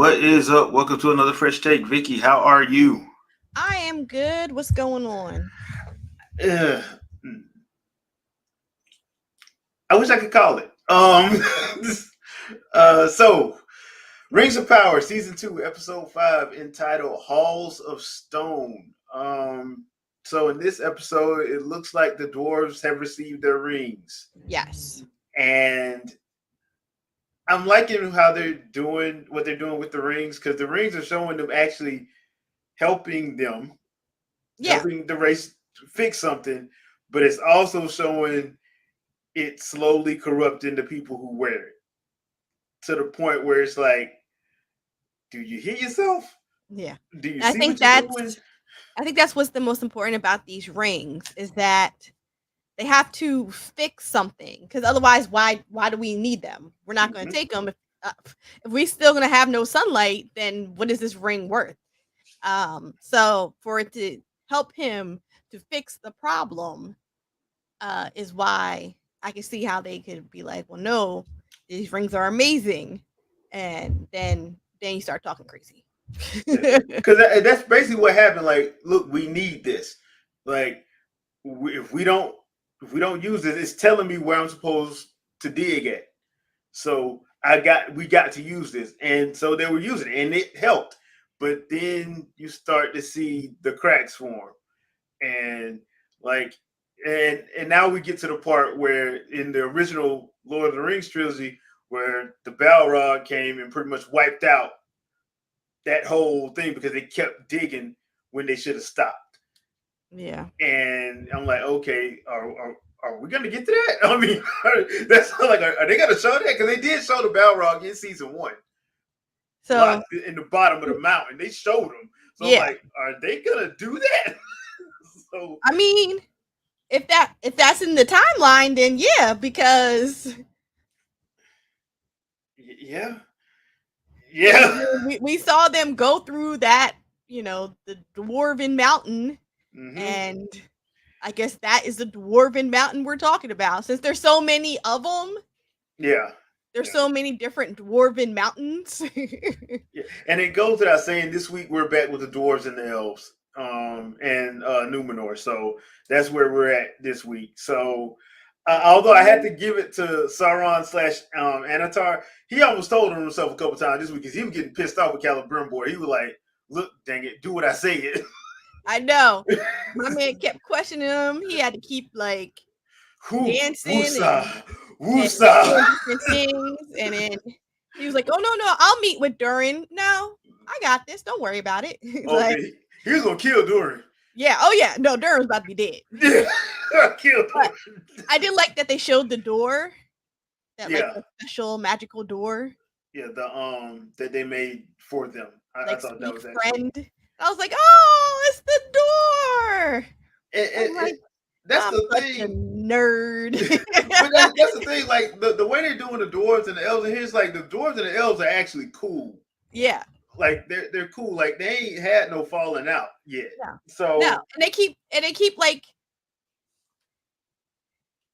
What is up? Welcome to another fresh take. Vicky, how are you? I am good. What's going on? Uh, I wish I could call it. So Rings of Power, season 2, episode 5, entitled Halls of Stone. So in this episode, it looks like the dwarves have received their rings. Yes. And I'm liking how they're doing what they're doing with the rings, because the rings are showing them actually helping them, Yeah. helping the race fix something, but it's also showing it slowly corrupting the people who wear it to the point where it's like, do you hear yourself? Yeah. Do you And I see think what you're doing? that's what's the most important about these rings is that they have to fix something because otherwise why do we need them? We're not going to Mm-hmm. take them if we still going to have no sunlight, then what is this ring worth? So for it to help him to fix the problem is why I can see how they could be like, well, no, these rings are amazing, and then you start talking crazy. Because that's basically what happened. Like, look, we need this. Like, if we don't use it, it's telling me where I'm supposed to dig at. So we got to use this, and so they were using it, and it helped. But then you start to see the cracks form, and like, and now we get to the part where in the original Lord of the Rings trilogy, where the Balrog came and pretty much wiped out that whole thing because they kept digging when they should have stopped. Yeah. And I'm like, okay, are we gonna get to that? I mean, that's like, are they gonna show that? Because they did show the Balrog in season 1, So locked in the bottom of the mountain. They showed them. So I'm yeah, like, are they gonna do that? So I mean, if that's in the timeline, then yeah, because yeah, I yeah. mean, we saw them go through that, the dwarven mountain, Hmm. and I guess that is the dwarven mountain we're talking about. Since there's so many of them, Yeah, there's yeah, so many different dwarven mountains. yeah. And it goes without saying, this week we're back with the dwarves and the elves, and Numenor. So that's where we're at this week. So although I had to give it to Sauron slash Anatar, he almost told on himself a couple times this week because he was getting pissed off with Celebrimbor. He was like, "Look, dang it, do what I say it." I know. My man kept questioning him. He had to keep like Who, dancing Wusa, and Wusa. doing different things. And then he was like, "Oh no, I'll meet with Durin. No, I got this. Don't worry about it." Like, Okay, he was gonna kill Durin. yeah, oh yeah, no, Durin's about to be dead. Yeah, kill But Durin. I did like that they showed the door, that like Yeah, the special magical door, yeah, the that they made for them. I like thought that speak was actually, friend. I was like, oh, it's the door. I'm and like, that's I'm the such a thing. nerd. But that's the thing. Like the way they're doing the dwarves and the elves, and here's like the dwarves and the elves are actually cool. Yeah. Like they're cool. Like they ain't had no falling out yet. No. No. So And they keep like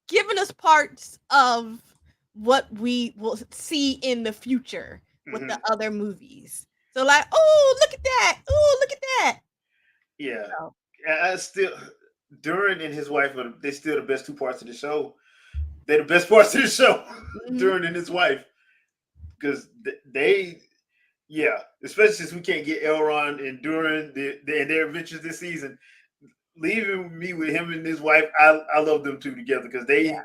giving us parts of what we will see in the future with the mhm, other movies. So like, oh, look at that. Oh, look at that. yeah, So, I still, Durin and his wife are they still the best two parts of the show. They're the best parts of the show. mhm. Durin and his wife, because they, yeah, especially since we can't get Elrond and Durin and their adventures this season. Leaving me with him and his wife, I love them two together because Yeah.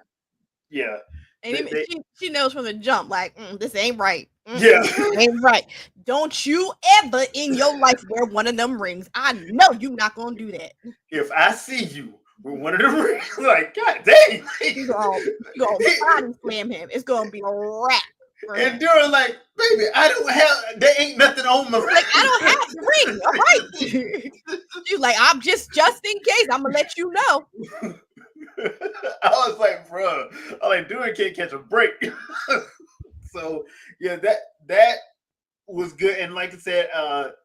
yeah, And they, even they she knows from the jump, like, this ain't right. yeah. This ain't right. Don't you ever in your life wear one of them rings. I know you not gonna do that. If I see you with one of the rings, like, God dang, You gonna body slam him. It's gonna be a wrap for and him. Durin like, baby, I don't have, there ain't nothing on my Like, I don't ring. have the ring. All right. She's like, I'm just in case. I'm gonna let you know. I was like, bro, I like Durin can't catch a break. So yeah, that was good. And like I said,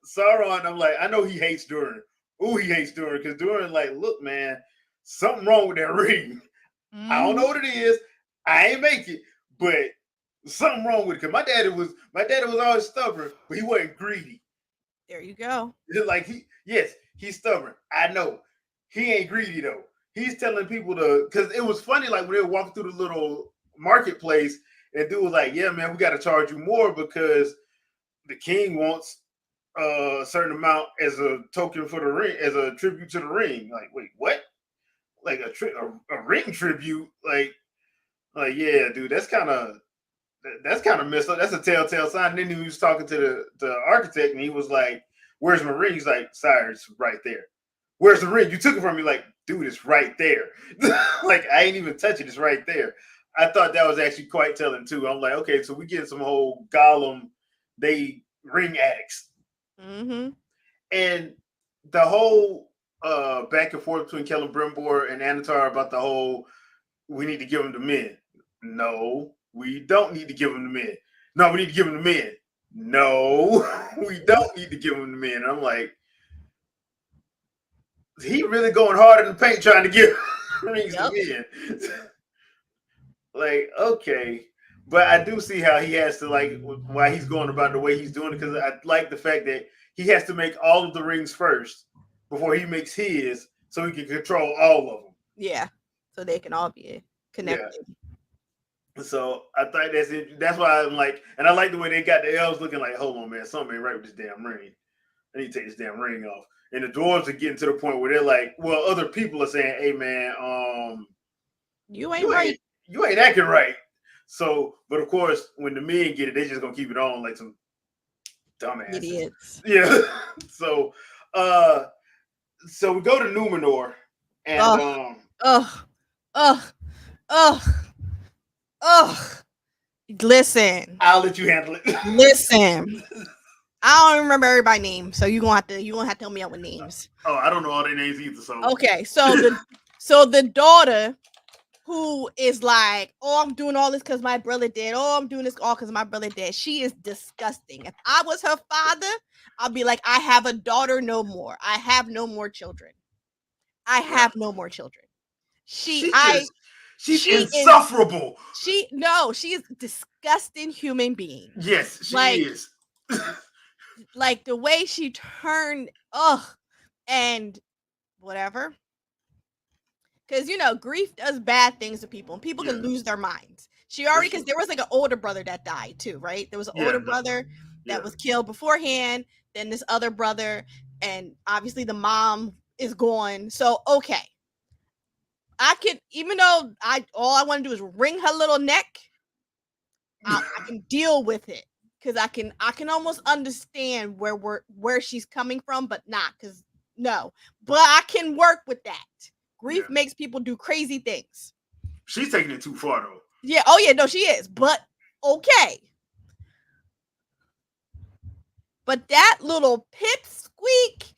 Sauron, I'm like, I know he hates Durin. Ooh, he hates Durin because Durin, like, look, man, something wrong with that ring. I don't Hmm. know what it is. I ain't make it, but Something wrong with it. Cause my daddy was always stubborn, but he wasn't greedy. There you go. Like he's stubborn. I know. He ain't greedy though. He's telling people to, because it was funny, like when they were walking through the little marketplace, and dude was like, "Yeah, man, we got to charge you more because the king wants a certain amount as a token for the ring, as a tribute to the ring." Like, wait, what? Like a ring tribute? Like yeah, dude, that's kind of messed up. That's a telltale sign. And then he was talking to the architect, and he was like, "Where's my ring?" He's like, "Sire, it's right there." "Where's the ring? You took it from me." Like, dude, it's right there. Like, I ain't even touch it. It's right there. I thought that was actually quite telling too. I'm like, okay, so we get some whole Gollum, they ring addicts, Mm-hmm. and the whole back and forth between Kellen Brimbor and Anatar about the whole we need to give them to men. No, we don't need to give them to men. No, we need to give them to men. No, we don't need to give them to men. And I'm like, he really going hard in the paint trying to get rings Yep. to men. Like, okay. But I do see how he has to, like, why he's going about the way he's doing it, because I like the fact that he has to make all of the rings first before he makes his, so he can control all of them. Yeah. So they can all be connected. Yeah. So I think that's it. That's why I'm like, and I like the way they got the elves looking like, hold on, man, something ain't right with this damn ring. I need to take this damn ring off. And the dwarves are getting to the point where they're like, well, other people are saying, hey man, You ain't right. You ain't acting right. So, but of course, when the men get it, they just gonna keep it on like some dumbasses. Idiots. Yeah. So so we go to Numenor, and Listen. I'll let you handle it. Listen. I don't remember everybody's name, so you gonna have to help me out with names. Oh, I don't know all their names either. So okay, so the daughter who is like, oh, I'm doing all this because my brother did. Oh, I'm doing this all because my brother did. She is disgusting. If I was her father, I'll be like, I have a daughter no more. I have no more children. I have no more children. She's insufferable. She is a disgusting human being. Yes, she is. Like the way she turned, and whatever. Because grief does bad things to people, and people can lose their minds. She already, because there was like an older brother that died too, right? There was an older brother that was killed beforehand. Then this other brother, and obviously the mom is gone. So okay, I could, even though all I want to do is wring her little neck, I can deal with it, because I can almost understand where she's coming from, but not because no, but I can work with that. Grief makes people do crazy things. She's taking it too far though. Yeah. Oh yeah. No, she is. But okay. But that little pipsqueak,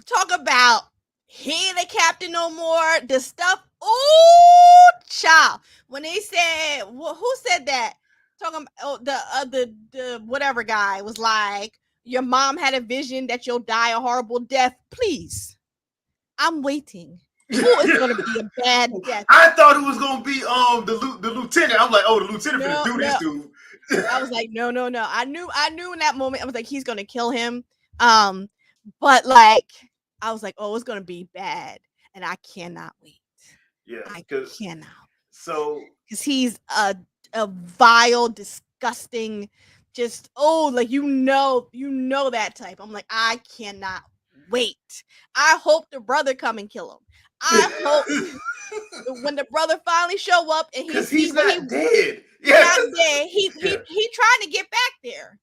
talk about he ain't a captain no more. The stuff. Oh, child. When they said, who said that? Talking about the whatever guy was like, your mom had a vision that you'll die a horrible death. Please, I'm waiting. Who is going to be a bad death? I thought it was going to be the lieutenant. I'm like, oh, the lieutenant finna do this dude. I was like, no. I knew in that moment. I was like, he's going to kill him. But like, I was like, oh, it's going to be bad, and I cannot wait. Yeah, I cannot. So because he's a vile, disgusting, just like you know that type. I'm like, I cannot wait. I hope the brother come and kill him. I hope when the brother finally show up and he's not dead. Yeah, not dead. He trying to get back there.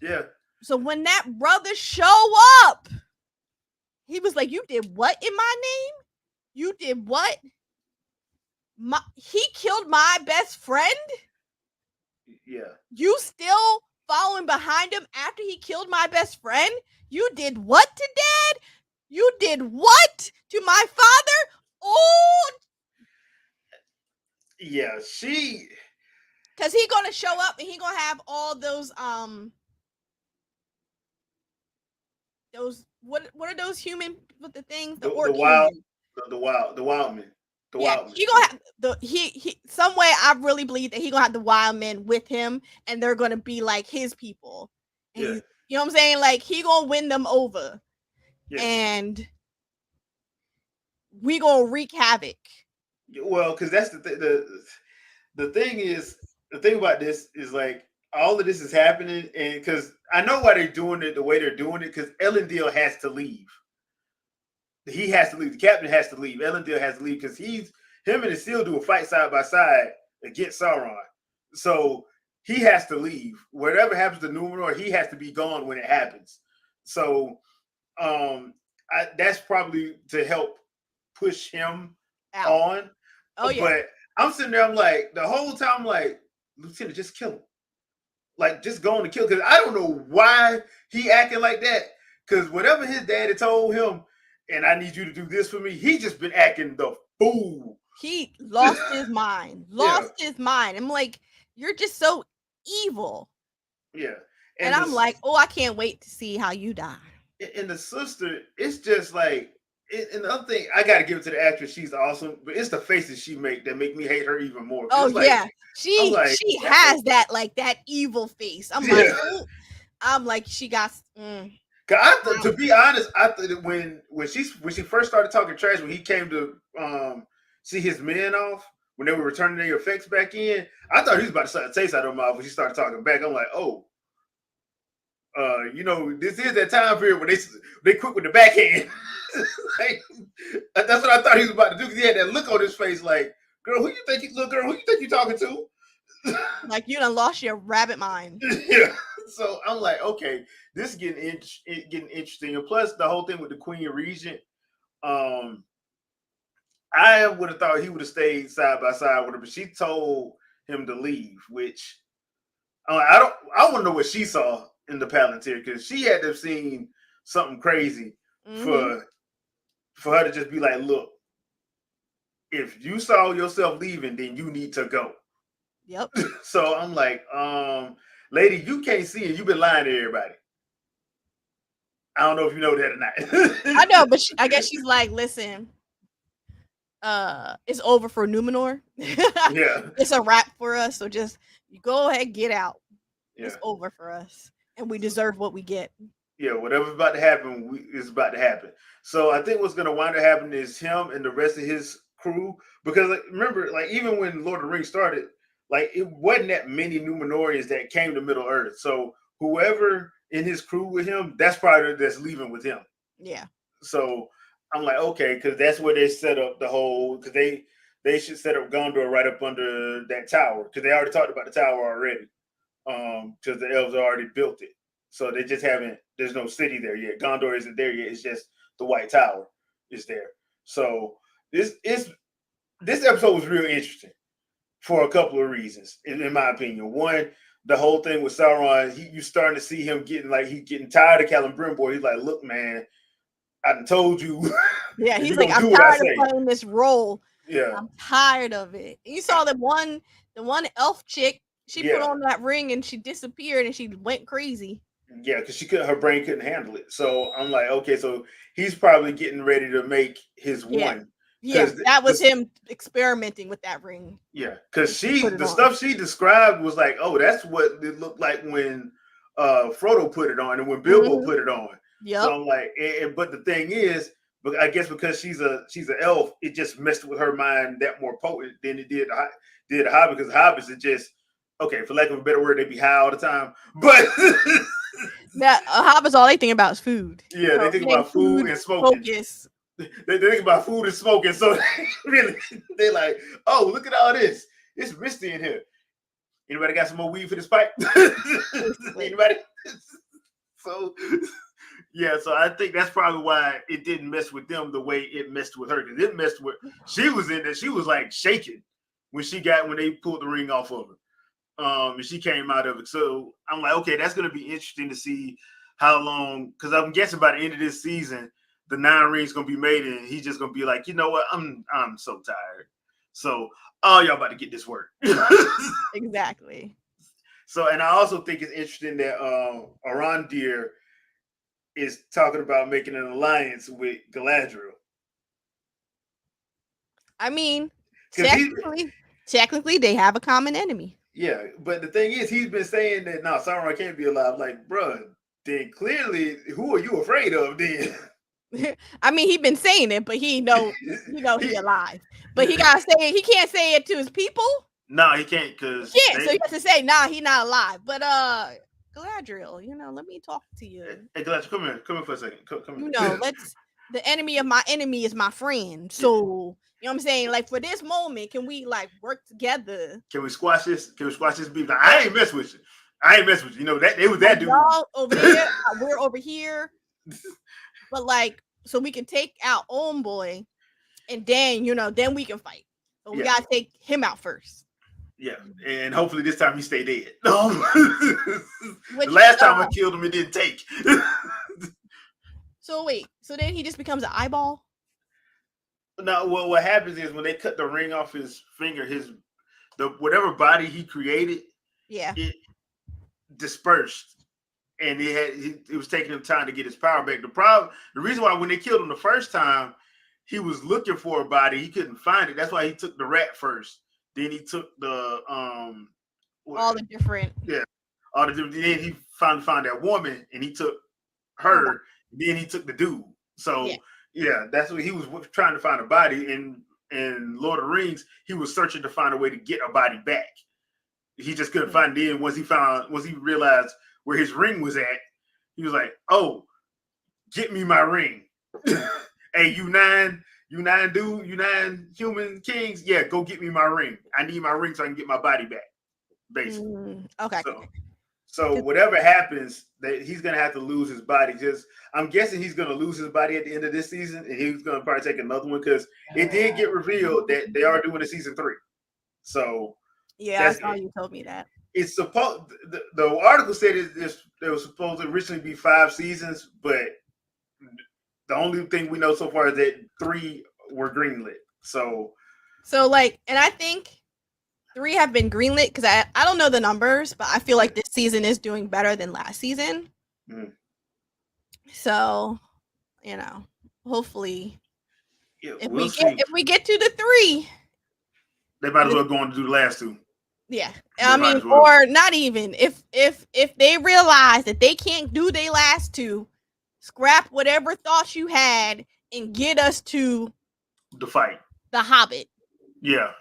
Yeah. So when that brother show up, he was like, "You did what in my name? You did what? He killed my best friend. Yeah. You still following behind him after he killed my best friend? You did what to Dad? You did what to my father? Oh, yeah, because he gonna show up and he gonna have all those what are those human with the things? The orc wild, the wild men. The Yeah, wild men. he gonna have the he some way I really believe that he gonna have the wild men with him and they're gonna be like his people. And Yeah. you know what I'm saying? Like he gonna win them over Yeah. and we gonna wreak havoc. Well, because that's the thing is the thing about this is like all of this is happening, and because I know why they're doing it the way they're doing it, because Elendil has to leave. He has to leave. The captain has to leave. Elendil has to leave because him and Isildur fight side by side against Sauron. So he has to leave. Whatever happens to Numenor, he has to be gone when it happens. So that's probably to help push him Out. on. Oh yeah. But I'm sitting there, I'm like, the whole time, I'm like, Lieutenant, just kill him. Like, just go on and kill. Because I don't know why he acting like that. Because whatever his daddy told him, and I need you to do this for me, he just been acting the fool. He lost his mind. Lost his mind. I'm like, you're just so evil. Yeah. And I'm like, oh, I can't wait to see how you die. And the sister, it's just like, and the other thing, I got to give it to the actress. She's awesome, but it's the faces she make that make me hate her even more. Oh like, yeah, she has that like that evil face. I'm like, ooh. I'm like, she got. To be honest, I thought when she first started talking trash, when he came to see his men off, when they were returning their effects back in, I thought he was about to start a taste out of her mouth when she started talking back. I'm like, oh. This is that time period where they quick with the backhand. Like, that's what I thought he was about to do, because he had that look on his face, like, girl, who you think you're talking to? Like you done lost your rabbit mind. Yeah. So I'm like, okay, this is getting interesting. And plus, the whole thing with the Queen Regent, I would have thought he would have stayed side by side with her, but she told him to leave, which I want to know what she saw in the Palantir, because she had to have seen something crazy for her to just be like, look, if you saw yourself leaving, then you need to go. Yep. So I'm like, lady, you can't see it. You've been lying to everybody. I don't know if you know that or not. I know, but I guess she's like, listen, it's over for Numenor. Yeah. It's a wrap for us. So just you go ahead, get out. Yeah. It's over for us. And we deserve what we get. Yeah, whatever's about to happen is about to happen. So I think what's going to wind up happening is him and the rest of his crew. Because remember, like even when Lord of the Rings started, like it wasn't that many Numenorians that came to Middle Earth. So whoever in his crew with him, that's probably that's leaving with him. Yeah. So I'm like, okay, because that's where they set up the whole. Because they should set up Gondor right up under that tower, because they already talked about the tower already. Because the elves already built it. So they just haven't. There's no city there yet. Gondor isn't there yet. It's just the White Tower is there. So this episode was real interesting for a couple of reasons, in my opinion. One, the whole thing with Sauron, you starting to see him getting tired of Celebrimbor. He's like, look, man, I done told you. Yeah, he's like, I'm tired of playing this role. Yeah, I'm tired of it. You saw the one elf chick. She put on that ring and she disappeared and she went crazy. Yeah, because her brain couldn't handle it. So I'm like, okay, so he's probably getting ready to make his one. Yeah, that was him experimenting with that ring. Yeah, because the stuff she described was like, oh, that's what it looked like when Frodo put it on and when Bilbo put it on. Yeah. So I'm like, but the thing is, but I guess because she's an elf, it just messed with her mind that more potent than it did the Hobbit, because Hobbits are just, okay, for lack of a better word, they be high all the time. But that Hobbits, all they think about is food. Yeah, they think about food and smoking. Focus. They think about food and smoking. So they're like, oh, look at all this. It's misty in here. Anybody got some more weed for this pipe? Anybody? So so I think that's probably why it didn't mess with them the way it messed with her. Because it messed with, she was in there. She was like shaking when they pulled the ring off of her. And she came out of it. So I'm like, okay, that's going to be interesting to see how long, because I'm guessing by the end of this season, the 9 rings going to be made, and he's just going to be like, you know what, I'm so tired. So, y'all about to get this work. Exactly. So, and I also think it's interesting that Arondir is talking about making an alliance with Galadriel. I mean, 'Cause he, technically, they have a common enemy. yeah, but the thing is, he's been saying that no, Samurai can't be alive. Like, bruh, then clearly, who are you afraid of? Then I mean, he been saying it, but he he, alive. But he gotta say it. He can't say it to his people. no, he can't He because can't. So he has to say, nah, he not alive. But Galadriel, let me talk to you. Hey, Galadriel, come here for a second. Come You here. know, the enemy of my enemy is my friend. So you know what I'm saying? Like for this moment, can we like work together? Can we squash this? Can we squash this beef? Like, I ain't mess with you. I ain't mess with you. You know that it was that dude over there. We're over here. But like, so we can take out own boy, and then then we can fight. But we gotta take him out first. Yeah, and hopefully this time he stay dead. The last time I killed him, it didn't take. So wait, so then he just becomes an eyeball? No, well, what happens is when they cut the ring off his finger, the whatever body he created, it dispersed, and it was taking him time to get his power back. The reason why when they killed him the first time, he was looking for a body, he couldn't find it. That's why he took the rat first. Then he took the all the different Then he finally found that woman, and he took her. Then he took the dude. So that's what he was trying to find a body. In Lord of the Rings, he was searching to find a way to get a body back. He just couldn't find it. Then once he realized where his ring was at, he was like, "Oh, get me my ring." Hey, you nine human kings, yeah, go get me my ring. I need my ring so I can get my body back. Basically. Okay. So whatever happens, that he's gonna have to lose his body. I'm guessing he's gonna lose his body at the end of this season, and he's gonna probably take another one because it did get revealed that they are doing a season 3. So I saw you told me that. It's supposed the article said there was supposed to originally be 5 seasons, but the only thing we know so far is that 3 were greenlit. So like, and I think 3 have been greenlit because I don't know the numbers, but I feel like this season is doing better than last season. So, hopefully, if we get to the 3, they might as well go on to do the last 2. Yeah, I mean, or not even if they realize that they can't do their last 2. Scrap whatever thoughts you had and get us to the fight. The Hobbit. Yeah.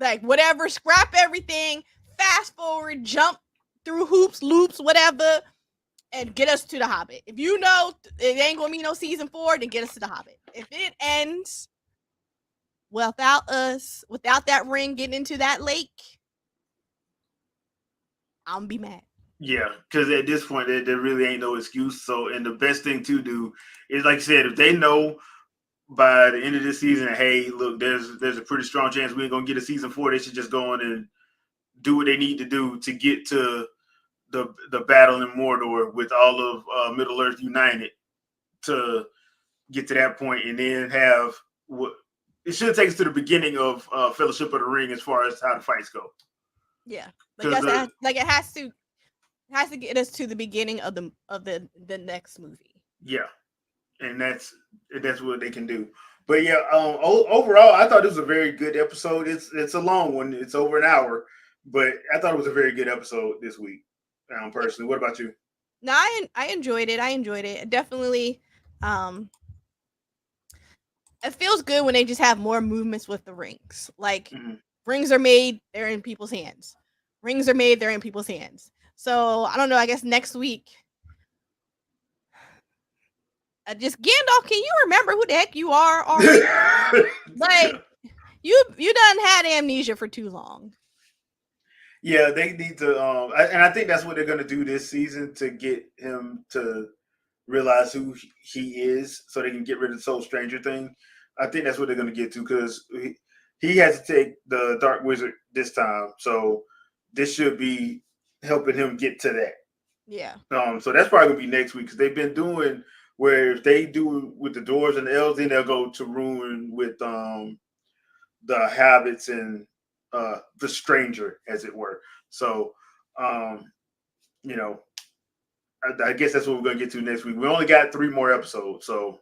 Like whatever, scrap everything, fast forward, jump through hoops, loops, whatever, and get us to the Hobbit. If you know it ain't gonna be no season 4, then get us to the Hobbit. If it ends without that ring getting into that lake, I'm gonna be mad. Yeah, because at this point, there really ain't no excuse. So, and the best thing to do is, like I said, if they know by the end of this season, hey, look, there's a pretty strong chance we ain't gonna get a season 4. They should just go on and do what they need to do to get to the battle in Mordor with all of Middle Earth united to get to that point, and then have what it should take us to the beginning of Fellowship of the Ring as far as how the fights go. Yeah, like it has to get us to the beginning of the next movie. Yeah, and that's what they can do. But yeah, overall, I thought it was a very good episode. It's a long one. It's over an hour, but I thought it was a very good episode this week. Personally, what about you? No, I enjoyed it. It definitely. It feels good when they just have more movements with the rings. Like rings are made, they're in people's hands. Rings are made, they're in people's hands. So I don't know. I guess next week. Just Gandalf, can you remember who the heck you are already? Like you done had amnesia for too long. Yeah, they need to, and I think that's what they're gonna do this season to get him to realize who he is, so they can get rid of the Soul Stranger thing. I think that's what they're gonna get to because he has to take the Dark Wizard this time, so this should be helping him get to that. Yeah. So that's probably gonna be next week because they've been doing where if they do with the dwarves and the elves, then they'll go to Ruin with the Hobbits and the Stranger, as it were. So, I guess that's what we're gonna get to next week. We only got 3 more episodes, so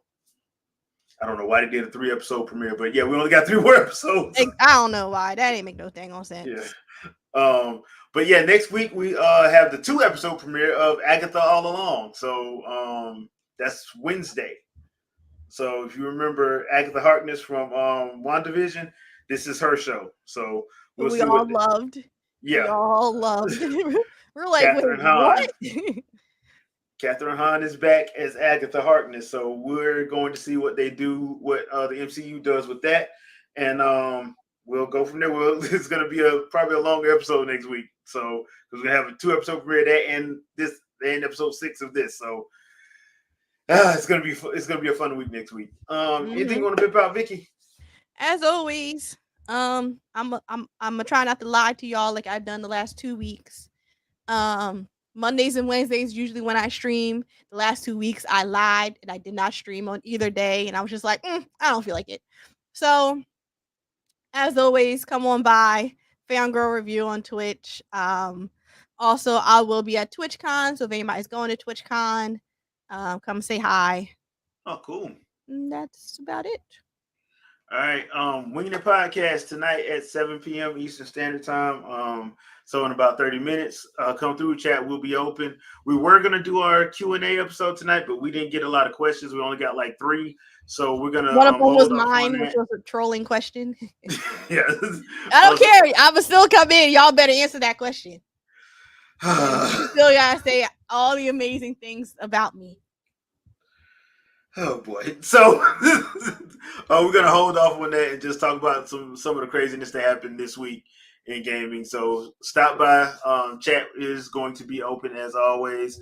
I don't know why they did a 3-episode premiere, but yeah, we only got 3 more episodes. I don't know why. That ain't make no dang on sense. Yeah. But yeah, next week we have the 2-episode premiere of Agatha All Along. So that's Wednesday. So if you remember Agatha Harkness from WandaVision, this is her show. So we all loved. Yeah. We all loved. We're like, Catherine Hahn. what? Kathryn Hahn is back as Agatha Harkness. So we're going to see what they do, what the MCU does with that. And we'll go from there. It's going to be probably a longer episode next week. So we're going to have a 2-episode premiere there and episode 6 of this. So it's going to be a fun week next week. Anything you want to bip out, Vicky? As always, I'm gonna try not to lie to y'all like I've done the last 2 weeks. Mondays and Wednesdays usually when I stream. The last 2 weeks I lied and I did not stream on either day, and I was just like, I don't feel like it. So, as always, come on by Fangirl Review on Twitch. Also, I will be at TwitchCon, so if anybody's going to TwitchCon, come say hi. Oh, cool. And that's about it. All right, Winging It Podcast tonight at 7 p.m. Eastern Standard Time. So in about 30 minutes, come through. Chat will be open. We were gonna do our Q&A episode tonight, but we didn't get a lot of questions. We only got like 3, so we're gonna. One of them was mine, which was a trolling question. Yeah, I don't care. I will still come in. Y'all better answer that question. You still gotta say all the amazing things about me. Oh boy! So we're gonna hold off on that and just talk about some of the craziness that happened this week in gaming. So stop by. Chat is going to be open as always.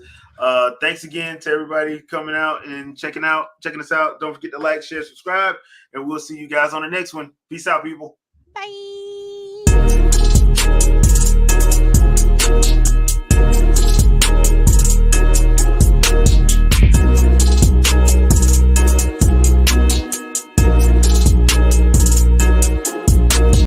Thanks again to everybody coming out and checking us out. Don't forget to like, share, subscribe, and we'll see you guys on the next one. Peace out, people. Bye.